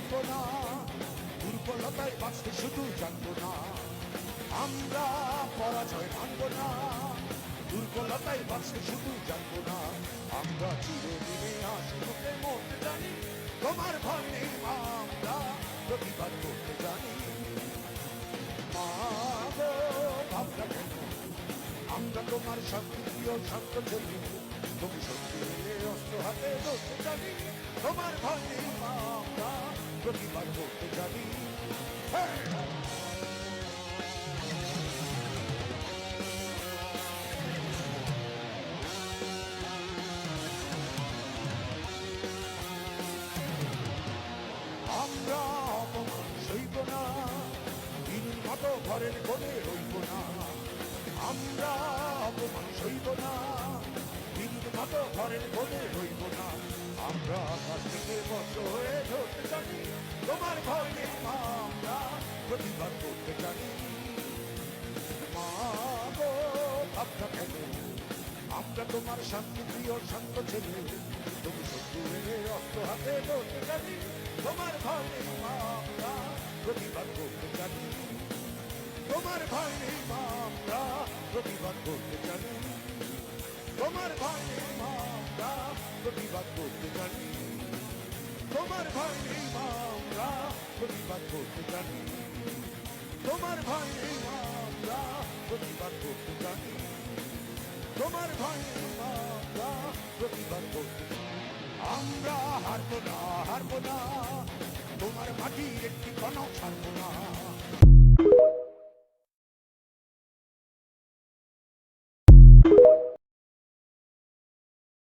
সইব না, দুর্বলতায় বাঁচতে শুধু জানবো না। আমরা পরাজয় মানব না, দুর্বলতায় বাঁচতে শুধু জানবো না। আমরা চিরদিনে আশিমুখে মরতে জানি, তোমার ভয় নেই মা, আমরা প্রতিবাদ করতে জানি। মা গো ভাবনা কেন, আমরা তোমার শান্তিপ্রিয় শান্ত ছেলে, তুমি শক্তির অস্ত্র হাতে ধরতে জানি, তোমার ভয় নেই মা, আমরা প্রতিবাদ করতে জানি। আমরা অপমান সইব না, দিনের মতো ঘরের কোণে রইব না। আমরা অপমান সইব না, দিনের মতো ঘরের কোণে রইব না। আমরা আকাশ থেকে বর্ষ হয়ে ধরতে জানি, তোমার ভয় নেই মা, আমরা প্রতিবাদ করতে জানি। মা গো ভাবনা কেন, আমরা তোমার শান্তিপ্রিয় শান্ত ছেলে, তুমি শত্রুর অস্ত্র হাতে ধরতে জানি, তোমার ভয় নেই মা, আমরা প্রতিবাদ করতে জানি। তোমার ভয় নেই মা, আমরা প্রতিবাদ করতে জানি। তোমার ভয় নেই মা, আমরা প্রতিবাদ করতে জানি। তোমার ভয় নেই মা, আমরা প্রতিবাদ করতে জানি। তোমার ভয় নেই মা, আমরা প্রতিবাদ করতে জানি। তোমার ভয় নেই মা, আমরা প্রতিবাদ করতে জানি। আমরা হারবো না, হারবো না, তোমার মাটির একটি কণাও ছাড়বো না।